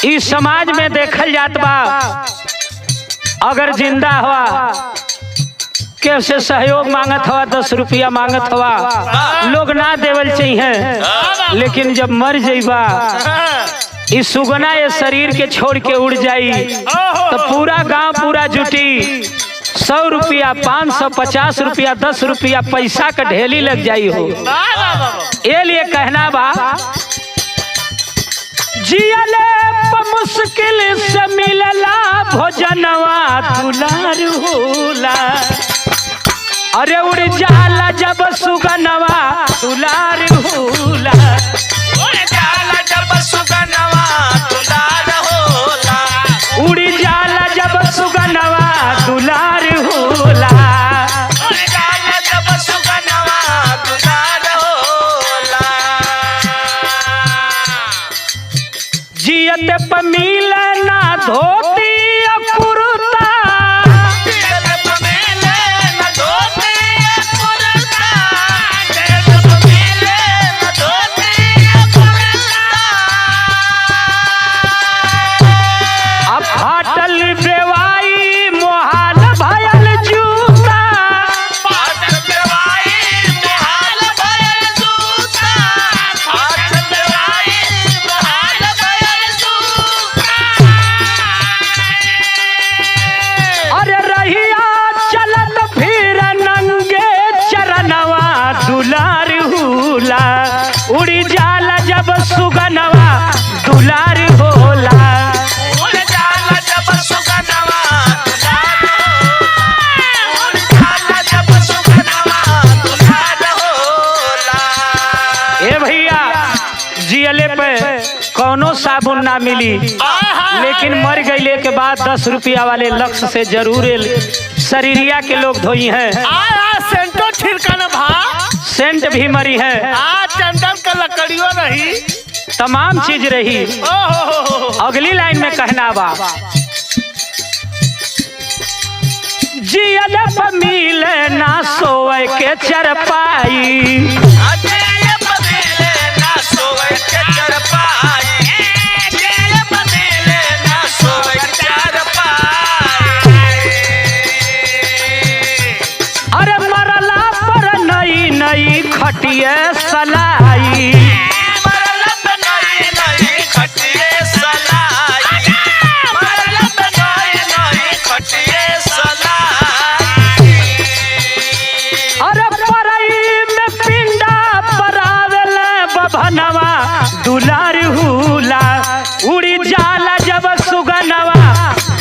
इस समाज में देखल जात बा, अगर जिंदा हुआ कैसे सहयोग मांगत हवा, 10 रुपया मांगत हवा, लोग ना देवल चाहिए। लेकिन जब मर जाइबा इस सुगना ये शरीर के छोड़ के उड़ जाई तो पूरा गांव पूरा जुटी 100 रुपया, 500, 50 रुपया, 10 रुपया पैसा का ढेली लग जाई हो। ये लिए कहना बा, जियले मुश्किल से मिलला भोजनवा दुलार होला, अरे उड़ जाला जब सुगनवा दुलार होला, उड़ जाला जब सुगनवा दुलार होला, उड़ जाला जब सुगनवा दुलार होला, उड़ जाला जब सुगनवा दुलार होला। जियत पे मिले ना धोती कुर्ता, जियत पे मिले ना धोती कुर्ता, जियत पे मिले ना धोती कुर्ता। अब फाटल बेवाई मोहाल भयल जूता, फाटल बेवाई मोहाल भयल जूता, फाटल बेवाई मोहाल भयल जूता। अरे रहिया चलत फिर नंगे चरनवा दुलार होला, उड़ी जाला जब सुगनवा दुलार होला, उड़ जाला जब सुगनवा दुलार होला, उड़ जाला जब सुगनवा दुलार होला। ए भैया जियले पे कौनो साबुन ना मिली, लेकिन मर गईले के बाद 10 रुपया वाले लक्ष्य से जरूर शरीरिया के लोग धोई हैं, सेंटो छिड़कन भा, सेंट भी मरी है, चंदन का लकड़ियों रही, तमाम चीज रही। अगली लाइन में कहना बा, जियले पे मिले ना सोए के चरपाई, अजय बदले ना सोए के चरपाई, अजय बदले ना सोए के चरपाई। अरे मरला पर नई नई खटिए सलाई, मरलत नई नई खटिए सलाई, मरलत नई नई खटिए सलाई। अरे परई में पिंडा परावेल बभनवा दुलार होला, उड़ी जाला जब सुगनवा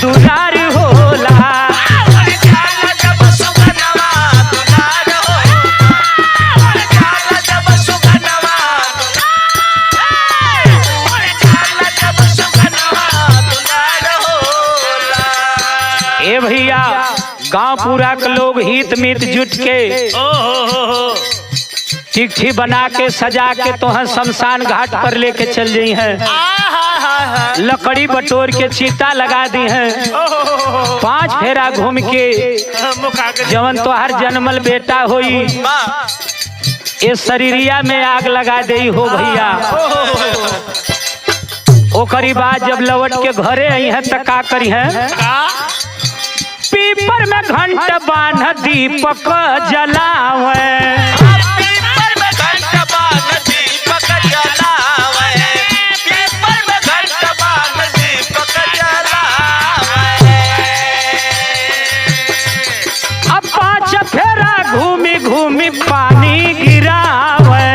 दुलार होला, उड़ जाला जब सुगनवा दुलार होला, उड़ जाला जब सुगनवा दुलार, उड़ जाला जब सुगनवा दुलार होला। ए भैया गांव पूरा के लोग हित मित जुट के चिट्ठी बना के सजा के तोहर शमशान घाट पर लेके चल गई हैं, लकड़ी बटोर के चीता लगा दी हैं, 5 फेरा घूम के जवन तोहर जन्मल बेटा होई ये शरीरिया में आग लगा दे हो भैया। ओकरी बाद जब लौट के घरे आई है तो का करी है, पीपर में घंट बांध दीपक जलावे, पीपर में घंट बांध दीपक जलावे, पीपर में घंट बांध दीपक जलावे। अब 5 फेरा घूमी घूमी पानी गिरावे,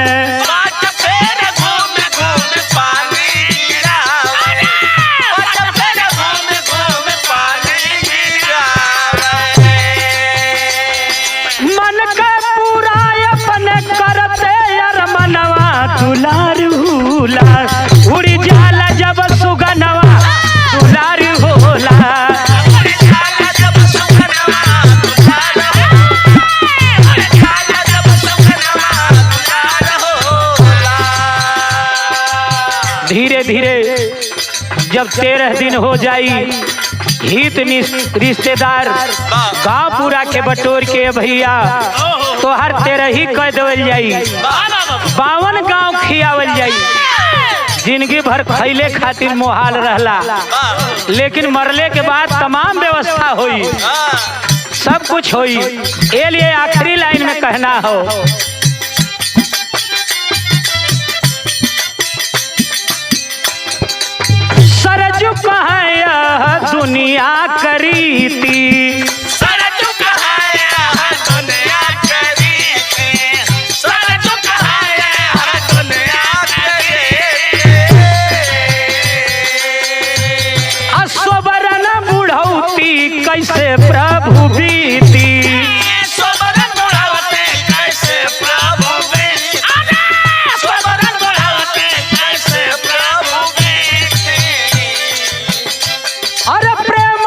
5 फेर घूम घूम पानी गिरावे, 5 फेर घूम घूम पानी गिरावे। मन का पूरा अपने करते अरमनवा दुलार होला, उड़ी जाला जब सुगनवा दुलार होला, उड़ जाला जब सुगनवा दुलार होला, उड़ जाला जब सुगनवा दुलार होला। धीरे धीरे जब 13 दिन हो जाई हित रिश्तेदार गांव पूरा के बटोर के भैया तो हर 13 ही कह देवल जाई, 52 गांव खियावल जाई। जिंदगी भर खैले खातिर मोहाल रहला, लेकिन मरले के बाद तमाम व्यवस्था हुई, सब कुछ हुई। ये लिए आखिरी लाइन में कहना हो, सरजू कहाँ यह दुनिया करीती, सरजू कहाँ यह दुनिया करीती, सरजू कहाँ यह दुनिया करीती। असोबरन बुढ़ौती कैसे प्रभु बीती, सोबरन बुढ़ावते कैसे प्रभु बीती, सोबरन बुढ़ावते कैसे प्रभु बीती। अरे प्रेम